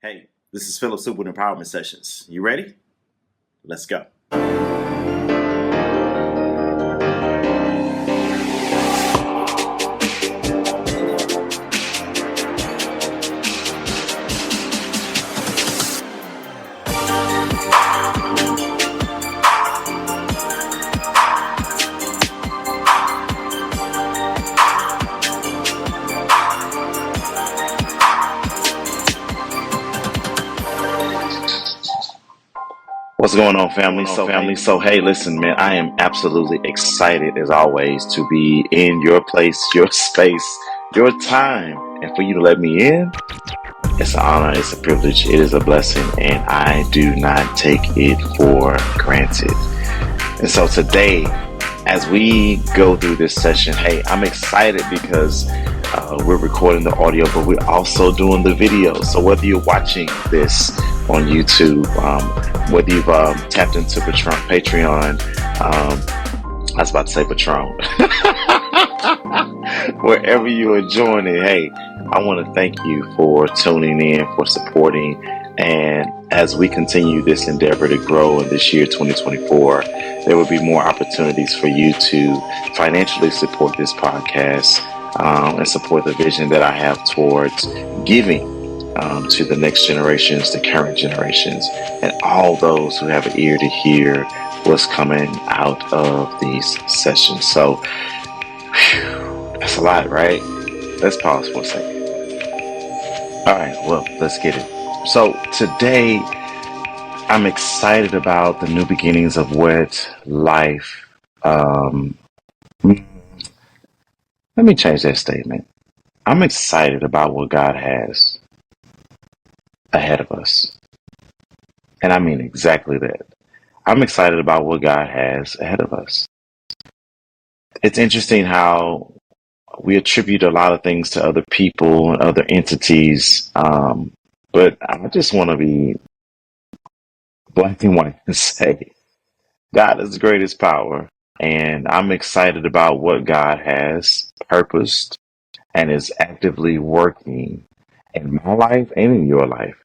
Hey, this is Philip Soup with Empowerment Sessions. You ready? Let's go. What's going on, family? So hey, listen, man, I am absolutely excited as always to be in your place, your space, your time, and for you to let me in. It's an honor, it's a privilege, it is a blessing, and I do not take it for granted. And so today, as we go through this session, hey, I'm excited because we're recording the audio, but we're also doing the video. So whether you're watching this on YouTube, whether you've tapped into Patreon, I was about to say Patron, wherever you are joining, hey, I want to thank you for tuning in, for supporting, and as we continue this endeavor to grow in this year 2024, there will be more opportunities for you to financially support this podcast and support the vision that I have towards giving to the next generations, the current generations, and all those who have an ear to hear what's coming out of these sessions. So, that's a lot, right? Let's pause for a second. All right, well, let's get it. So today, I'm excited about the new beginnings of what life. Let me change that statement. I'm excited about what God has ahead of us. And I mean exactly that. I'm excited about what God has ahead of us. It's interesting how we attribute a lot of things to other people and other entities. But I just want to be black and white and say God is the greatest power. And I'm excited about what God has purposed and is actively working in my life and in your life,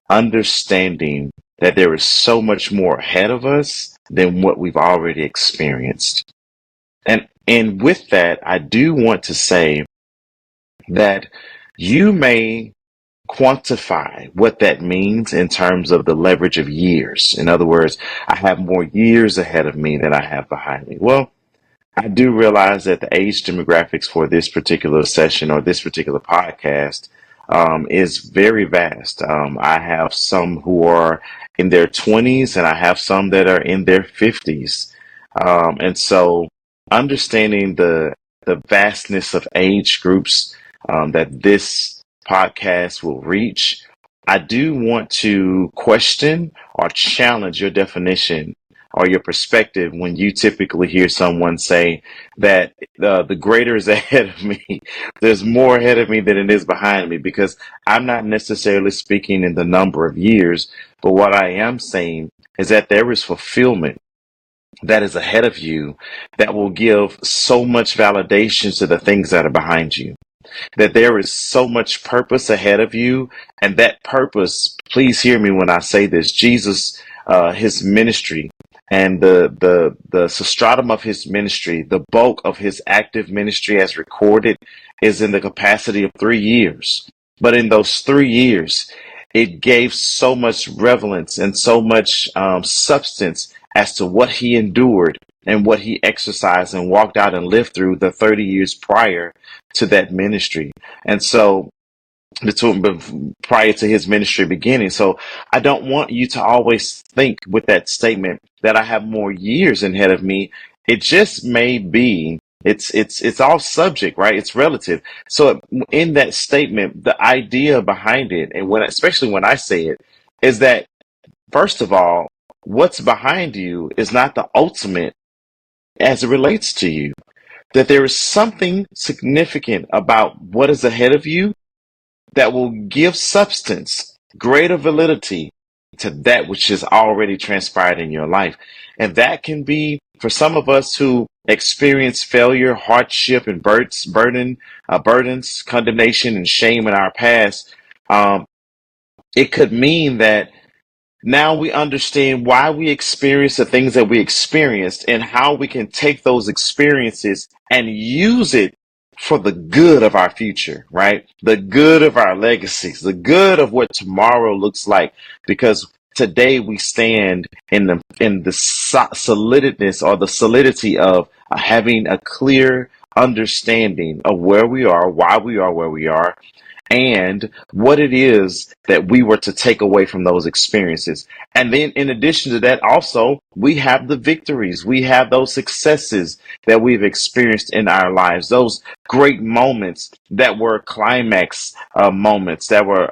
understanding that there is so much more ahead of us than what we've already experienced. And with that, I do want to say that you may quantify what that means in terms of the leverage of years. In other words, I have more years ahead of me than I have behind me. Well, I do realize that the age demographics for this particular session or this particular podcast is very vast. I have some who are in their 20s and I have some that are in their 50s. And so understanding the vastness of age groups that this podcast will reach, I do want to question or challenge your definition or your perspective when you typically hear someone say that the greater is ahead of me. There's more ahead of me than it is behind me, because I'm not necessarily speaking in the number of years, but what I am saying is that there is fulfillment that is ahead of you that will give so much validation to the things that are behind you. That there is so much purpose ahead of you, and that purpose, please hear me when I say this, Jesus, his ministry and the substratum of his ministry, the bulk of his active ministry as recorded, is in the capacity of 3 years. But in those 3 years, it gave so much relevance and so much substance as to what he endured and what he exercised and walked out and lived through the 30 years prior to that ministry. And so prior to his ministry beginning. So I don't want you to always think with that statement that I have more years ahead of me. It just may be, it's all subject, right? It's relative. So in that statement, the idea behind it, and especially when I say it, is that first of all, what's behind you is not the ultimate as it relates to you. That there is something significant about what is ahead of you that will give substance, greater validity to that which has already transpired in your life. And that can be for some of us who experience failure, hardship, and burdens, condemnation, and shame in our past. It could mean that now we understand why we experience the things that we experienced and how we can take those experiences and use it for the good of our future, right? The good of our legacies, the good of what tomorrow looks like. Because today we stand in the solidness or the solidity of having a clear understanding of where we are, why we are where we are, and what it is that we were to take away from those experiences. And then, in addition to that, also, we have the victories. We have those successes that we've experienced in our lives, those great moments that were climax moments, that were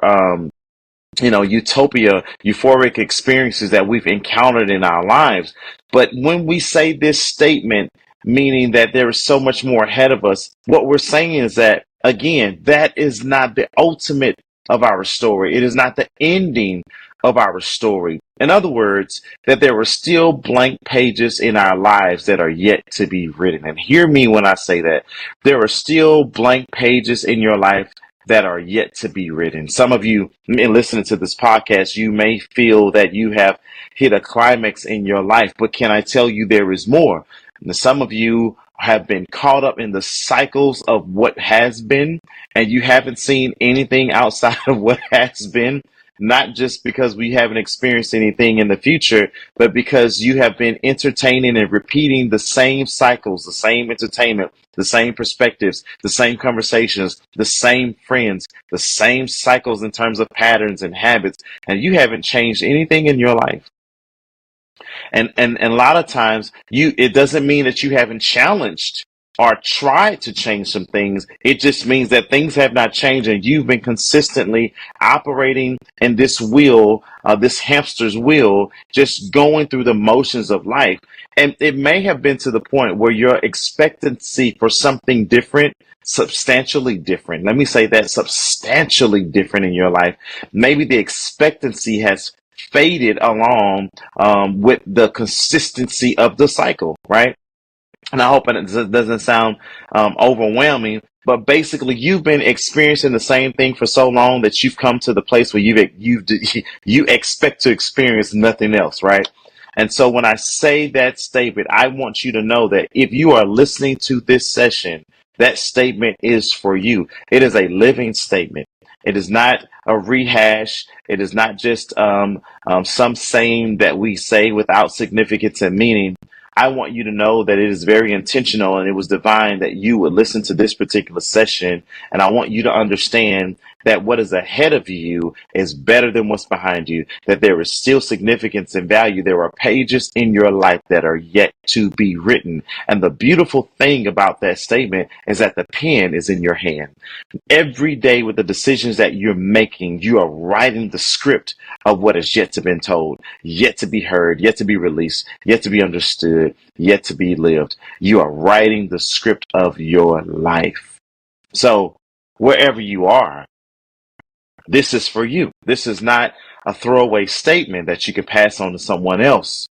euphoric experiences that we've encountered in our lives. But when we say this statement, meaning that there is so much more ahead of us, what we're saying is that, again, that is not the ultimate of our story. It is not the ending of our story. In other words, that there are still blank pages in our lives that are yet to be written. And hear me when I say that. There are still blank pages in your life that are yet to be written. Some of you, in listening to this podcast, you may feel that you have hit a climax in your life, but can I tell you there is more? And some of you have been caught up in the cycles of what has been, and you haven't seen anything outside of what has been. Not just because we haven't experienced anything in the future, but because you have been entertaining and repeating the same cycles, the same entertainment, the same perspectives, the same conversations, the same friends, the same cycles in terms of patterns and habits, and you haven't changed anything in your life. And a lot of times it doesn't mean that you haven't challenged or tried to change some things. It just means that things have not changed and you've been consistently operating in this wheel, this hamster's wheel, just going through the motions of life. And it may have been to the point where your expectancy for something different, substantially different. Let me say that, substantially different in your life. Maybe the expectancy has faded along with the consistency of the cycle, right? And I hope it doesn't sound overwhelming, but basically you've been experiencing the same thing for so long that you've come to the place where you expect to experience nothing else, right? And so when I say that statement, I want you to know that if you are listening to this session, that statement is for you. It is a living statement. It is not a rehash. It is not just some saying that we say without significance and meaning. I want you to know that it is very intentional and it was divine that you would listen to this particular session. And I want you to understand that what is ahead of you is better than what's behind you, that there is still significance and value. There are pages in your life that are yet to be written. And the beautiful thing about that statement is that the pen is in your hand. Every day with the decisions that you're making, you are writing the script of what is yet to be told, yet to be heard, yet to be released, yet to be understood, yet to be lived. You are writing the script of your life. So wherever you are, this is for you. This is not a throwaway statement that you can pass on to someone else.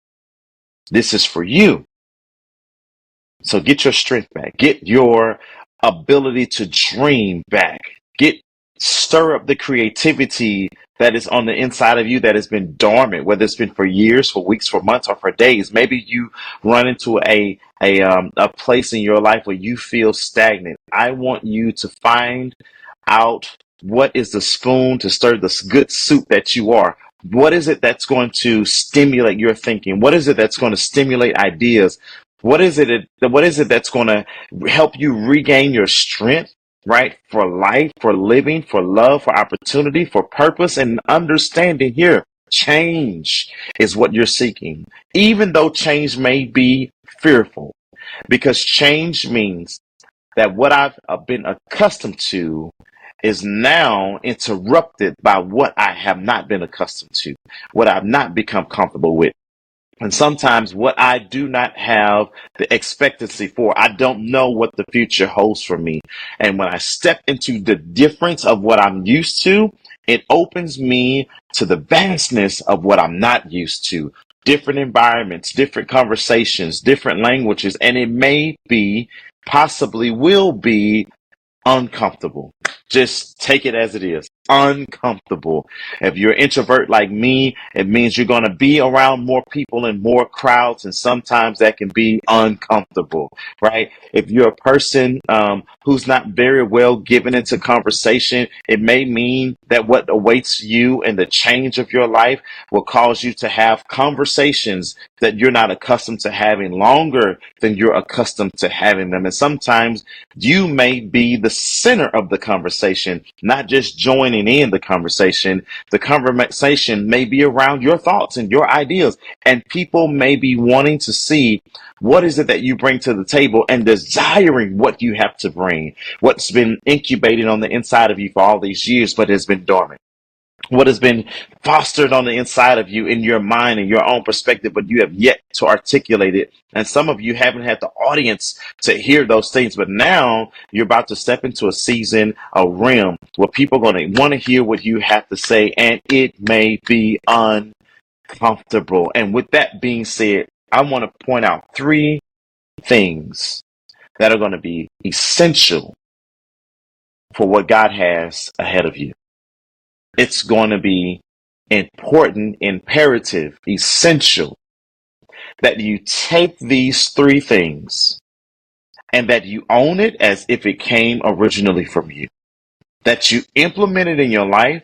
This is for you. So get your strength back. Get your ability to dream back. Stir up the creativity that is on the inside of you that has been dormant, whether it's been for years, for weeks, for months, or for days. Maybe you run into a place in your life where you feel stagnant. I want you to find out what is the spoon to stir this good soup that you are. What is it that's going to stimulate your thinking? What is it that's going to stimulate ideas? What is it that's going to help you regain your strength, right? For life, for living, for love, for opportunity, for purpose, and understanding here. Change is what you're seeking, even though change may be fearful, because change means that what I've been accustomed to is now interrupted by what I have not been accustomed to, what I've not become comfortable with. And sometimes what I do not have the expectancy for, I don't know what the future holds for me. And when I step into the difference of what I'm used to, it opens me to the vastness of what I'm not used to. Different environments, different conversations, different languages, and it may be, possibly will be uncomfortable. Just take it as it is. Uncomfortable. If you're an introvert like me, it means you're going to be around more people and more crowds, and sometimes that can be uncomfortable, right? If you're a person who's not very well given into conversation, it may mean that what awaits you and the change of your life will cause you to have conversations that you're not accustomed to having longer than you're accustomed to having them. And sometimes you may be the center of the conversation, not just joining in the conversation. The conversation may be around your thoughts and your ideas, and people may be wanting to see what is it that you bring to the table and desiring what you have to bring, what's been incubated on the inside of you for all these years, but has been dormant. What has been fostered on the inside of you in your mind and your own perspective, but you have yet to articulate it. And some of you haven't had the audience to hear those things, but now you're about to step into a season, a realm where people are going to want to hear what you have to say, and it may be uncomfortable. And with that being said, I want to point out three things that are going to be essential for what God has ahead of you. It's going to be important, imperative, essential that you take these three things and that you own it as if it came originally from you, that you implement it in your life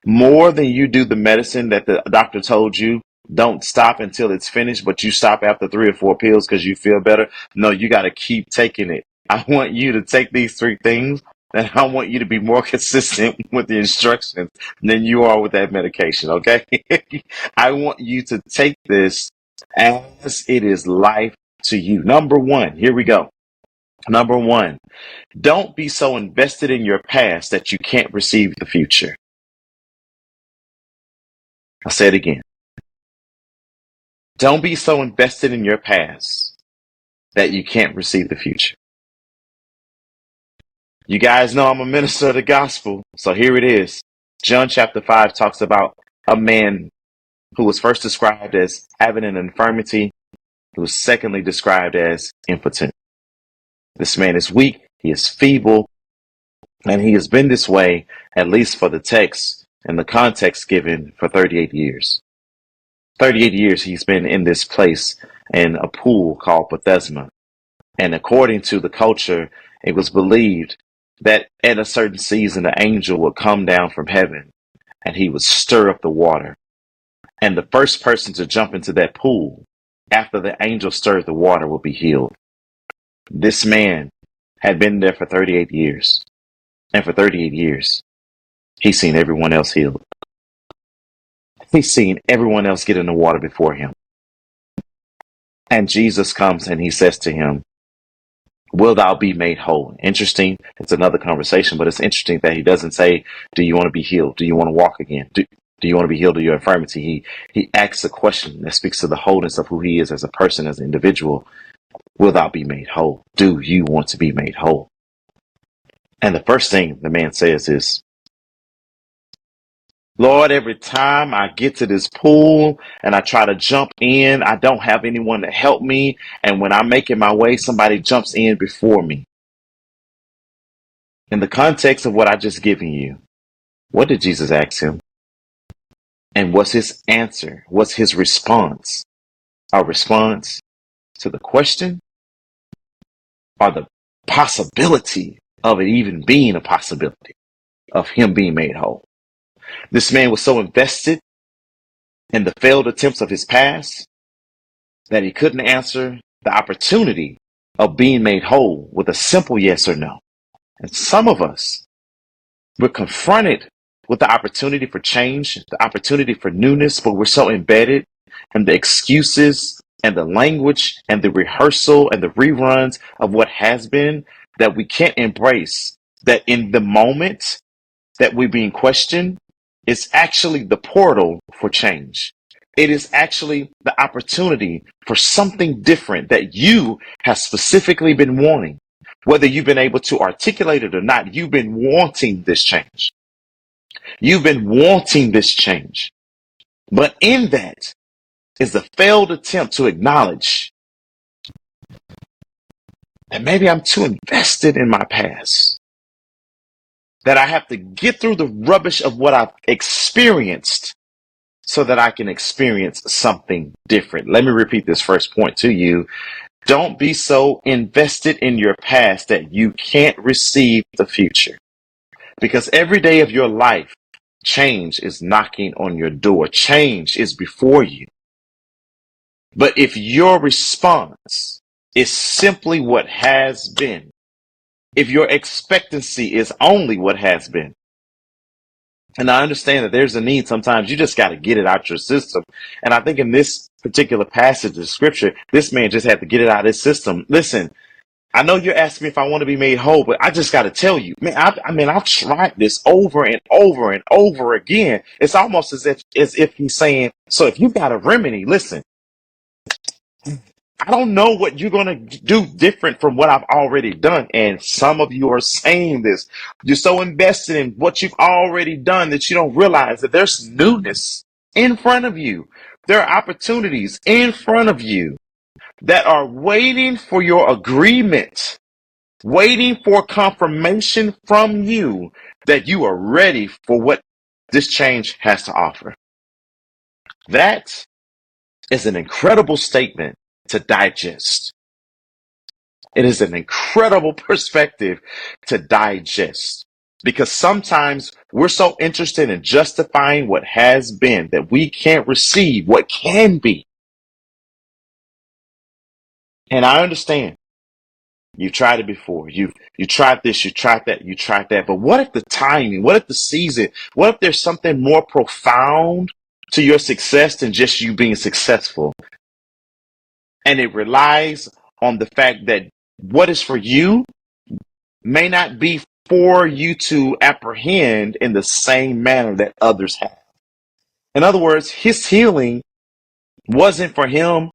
more than you do the medicine that the doctor told you. Don't stop until it's finished, but you stop after 3 or 4 pills because you feel better. No, you got to keep taking it. I want you to take these three things, and I want you to be more consistent with the instructions than you are with that medication, okay? I want you to take this as it is life to you. Number one, here we go. Number one, don't be so invested in your past that you can't receive the future. I'll say it again. Don't be so invested in your past that you can't receive the future. You guys know I'm a minister of the gospel, so here it is. John chapter 5 talks about a man who was first described as having an infirmity, who was secondly described as impotent. This man is weak, he is feeble, and he has been this way, at least for the text and the context given, for 38 years. 38 years he's been in this place in a pool called Bethesda. And according to the culture, it was believed that at a certain season, the angel would come down from heaven and he would stir up the water. And the first person to jump into that pool after the angel stirred the water will be healed. This man had been there for 38 years. And for 38 years, he's seen everyone else healed. He's seen everyone else get in the water before him. And Jesus comes and he says to him, will thou be made whole? Interesting. It's another conversation, but it's interesting that he doesn't say, do you want to be healed? Do you want to walk again? Do you want to be healed of your infirmity? He asks a question that speaks to the wholeness of who he is as a person, as an individual. Will thou be made whole? Do you want to be made whole? And the first thing the man says is, Lord, every time I get to this pool and I try to jump in, I don't have anyone to help me. And when I'm making my way, somebody jumps in before me. In the context of what I just given you, what did Jesus ask him? And what's his answer? What's his response? Our response to the question or the possibility of it even being a possibility of him being made whole? This man was so invested in the failed attempts of his past that he couldn't answer the opportunity of being made whole with a simple yes or no. And some of us, we're confronted with the opportunity for change, the opportunity for newness, but we're so embedded in the excuses and the language and the rehearsal and the reruns of what has been that we can't embrace that in the moment that we're being questioned, it's actually the portal for change. It is actually the opportunity for something different that you have specifically been wanting. Whether you've been able to articulate it or not, you've been wanting this change. You've been wanting this change. But in that is the failed attempt to acknowledge that maybe I'm too invested in my past. that I have to get through the rubbish of what I've experienced so that I can experience something different. Let me repeat this first point to you. Don't be so invested in your past that you can't receive the future. Because every day of your life, change is knocking on your door. Change is before you. But if your response is simply what has been, if your expectancy is only what has been, and I understand that there's a need sometimes, you just got to get it out your system. And I think in this particular passage of scripture, this man just had to get it out of his system. Listen, I know you're asking me if I want to be made whole, but I just got to tell you, man, I've tried this over and over and over again. It's almost as if he's saying, so if you've got a remedy, listen, I don't know what you're going to do different from what I've already done. And some of you are saying this. You're so invested in what you've already done that you don't realize that there's newness in front of you. There are opportunities in front of you that are waiting for your agreement, waiting for confirmation from you that you are ready for what this change has to offer. That is an incredible statement to digest. It is an incredible perspective to digest because sometimes we're so interested in justifying what has been that we can't receive what can be. And I understand. You've tried it before. You tried this, you tried that, you tried that. But what if the timing, what if the season, what if there's something more profound to your success than just you being successful? And it relies on the fact that what is for you may not be for you to apprehend in the same manner that others have. In other words, his healing wasn't for him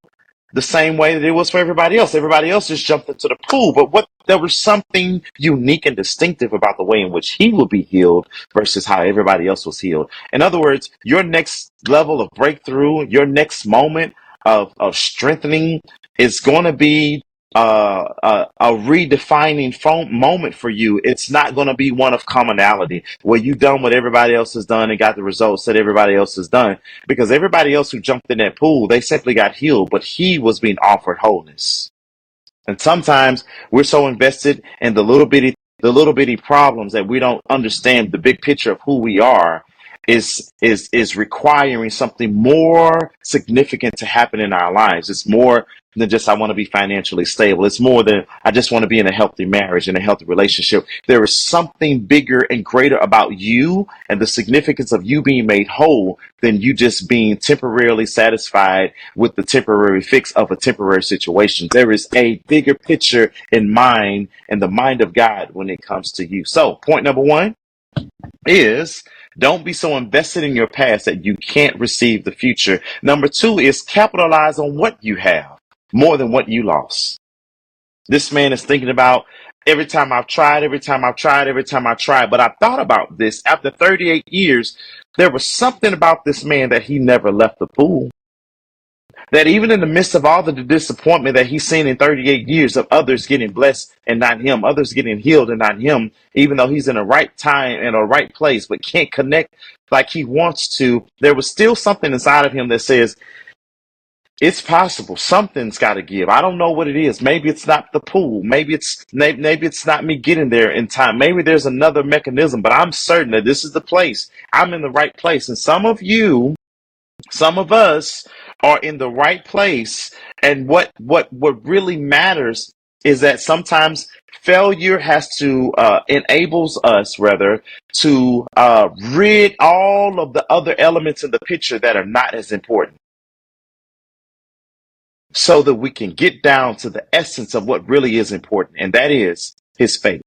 the same way that it was for everybody else. Everybody else just jumped into the pool. But there was something unique and distinctive about the way in which he would be healed versus how everybody else was healed. In other words, your next level of breakthrough, your next moment of strengthening is going to be a redefining moment for you. It's not going to be one of commonality where you've done what everybody else has done and got the results that everybody else has done, because everybody else who jumped in that pool, they simply got healed, but he was being offered wholeness. And sometimes we're so invested in the little bitty problems that we don't understand the big picture of who we are is requiring something more significant to happen in our lives. It's more than just I want to be financially stable. It's more than I just want to be in a healthy marriage and a healthy relationship. There is something bigger and greater about you and the significance of you being made whole than you just being temporarily satisfied with the temporary fix of a temporary situation. There is a bigger picture in mind and the mind of God when it comes to you. So point number one is don't be so invested in your past that you can't receive the future. Number two is capitalize on what you have more than what you lost. This man is thinking about every time I've tried, every time I've tried, every time I tried. But I thought about this after 38 years, there was something about this man that he never left the pool. That even in the midst of all the disappointment that he's seen in 38 years of others getting blessed and not him, others getting healed and not him, even though he's in the right time and a right place, but can't connect like he wants to, there was still something inside of him that says, it's possible. Something's got to give. I don't know what it is. Maybe it's not the pool. Maybe it's not me getting there in time. Maybe there's another mechanism, but I'm certain that this is the place. I'm in the right place. And some of us are in the right place. And what really matters is that sometimes failure enables us rather to rid all of the other elements in the picture that are not as important, so that we can get down to the essence of what really is important, and that is his faith.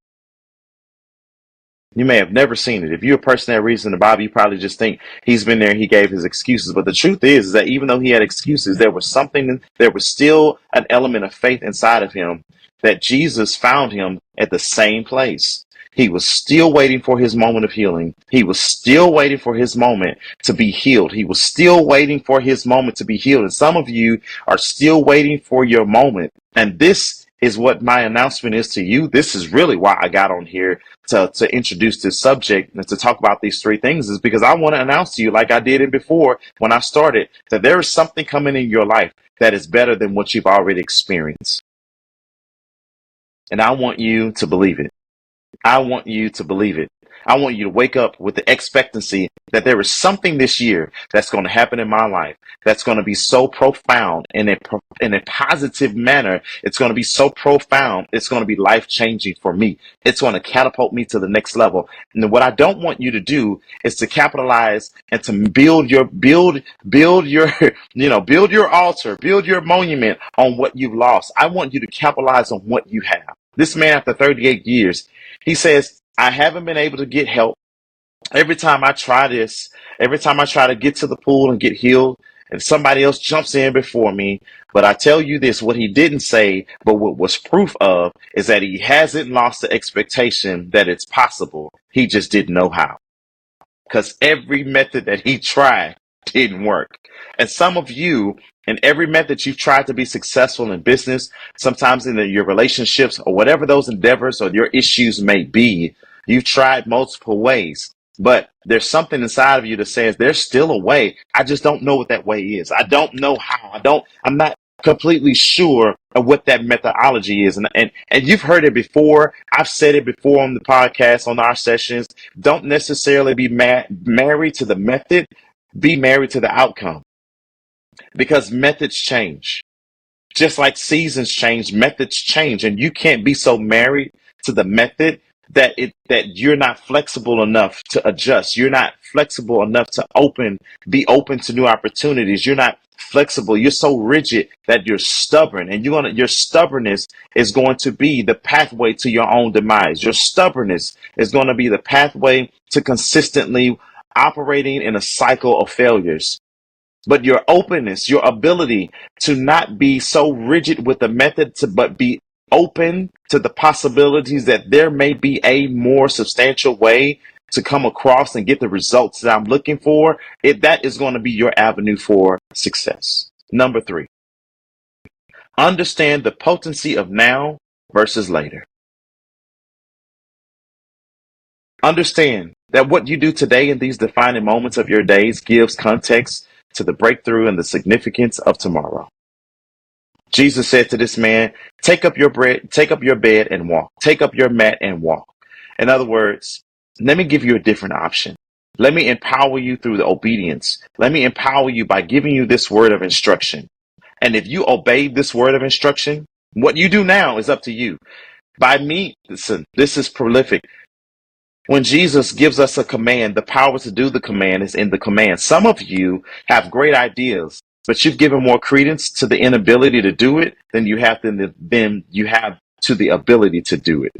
You may have never seen it. If you're a person that reads in the Bible, you probably just think he's been there and he gave his excuses. But the truth is that even though he had excuses, there was still an element of faith inside of him that Jesus found him at the same place. He was still waiting for his moment of healing. He was still waiting for his moment to be healed. He was still waiting for his moment to be healed. And some of you are still waiting for your moment. And this is what my announcement is to you. This is really why I got on here to introduce this subject and to talk about these three things is because I want to announce to you, like I did it before when I started, that there is something coming in your life that is better than what you've already experienced. And I want you to believe it. I want you to believe it. I want you to wake up with the expectancy that there is something this year that's going to happen in my life that's going to be so profound in a positive manner. It's going to be so profound. It's going to be life changing for me. It's going to catapult me to the next level. And what I don't want you to do is to capitalize and to build your build your build your altar, build your monument on what you've lost. I want you to capitalize on what you have. This man, after 38 years, he says, I haven't been able to get help. Every time I try this, every time I try to get to the pool and get healed, and somebody else jumps in before me. But I tell you this, what he didn't say, but what was proof of, is that he hasn't lost the expectation that it's possible. He just didn't know how. Because every method that he tried didn't work. And some of you, in every method you've tried to be successful in business, sometimes in your relationships or whatever those endeavors or your issues may be, you've tried multiple ways. But there's something inside of you that says there's still a way. I just don't know what that way is. I don't know how. I'm not completely sure of what that methodology is. And you've heard it before. I've said it before on the podcast, on our sessions. Don't necessarily be married to the method. Be married to the outcome, because methods change. Just like seasons change, methods change, and you can't be so married to the method that you're not flexible enough to adjust. You're not flexible enough to be open to new opportunities. You're not flexible. You're so rigid that you're stubborn, and your stubbornness is going to be the pathway to your own demise. Your stubbornness is going to be the pathway to consistently operating in a cycle of failures. But your openness, your ability to not be so rigid with the method, but be open to the possibilities that there may be a more substantial way to come across and get the results that I'm looking for, that is going to be your avenue for success. Number 3, understand the potency of now versus later. Understand that what you do today in these defining moments of your days gives context to the breakthrough and the significance of tomorrow. Jesus said to this man, take up your bed and walk. Take up your mat and walk. In other words, let me give you a different option. Let me empower you through the obedience. Let me empower you by giving you this word of instruction. And if you obey this word of instruction, what you do now is up to you. By me, listen, this is prolific. When Jesus gives us a command, the power to do the command is in the command. Some of you have great ideas, but you've given more credence to the inability to do it than you have to the ability to do it.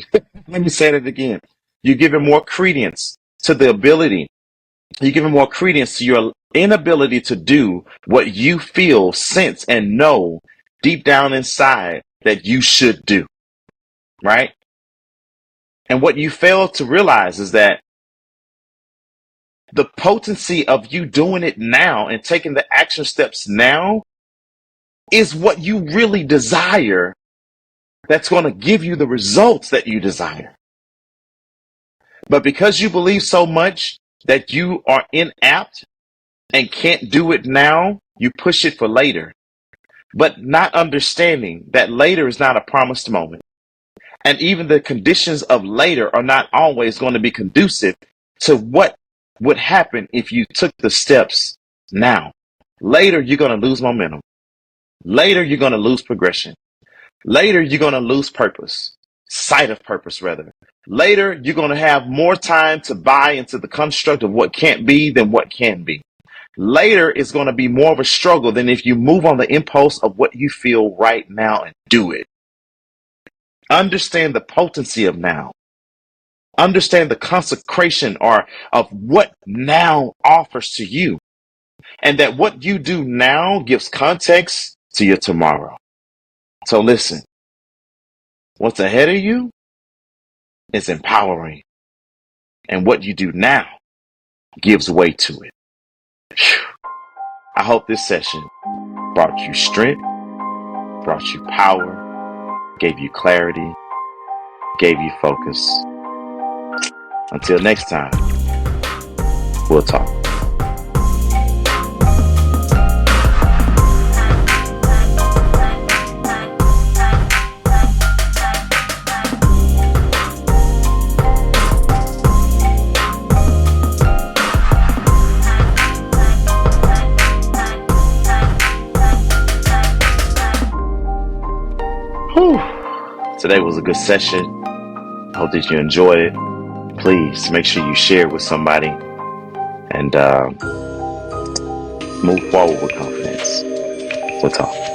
Let me say that again. You're giving more credence to the ability. You're giving more credence to your inability to do what you feel, sense, and know deep down inside that you should do. Right? And what you fail to realize is that the potency of you doing it now and taking the action steps now is what you really desire, that's going to give you the results that you desire. But because you believe so much that you are inapt and can't do it now, you push it for later. But not understanding that later is not a promised moment. And even the conditions of later are not always going to be conducive to what would happen if you took the steps now. Later, you're going to lose momentum. Later, you're going to lose progression. Later, you're going to lose purpose, sight of purpose, rather. Later, you're going to have more time to buy into the construct of what can't be than what can be. Later is going to be more of a struggle than if you move on the impulse of what you feel right now and do it. Understand the potency of now. Understand the consecration of what now offers to you. And that what you do now gives context to your tomorrow. So listen, what's ahead of you is empowering. And what you do now gives way to it. Whew. I hope this session brought you strength, brought you power, gave you clarity, gave you focus. Until next time, we'll talk. Whew. Today was a good session. I hope that you enjoyed it. Please make sure you share it with somebody and move forward with confidence. We'll talk.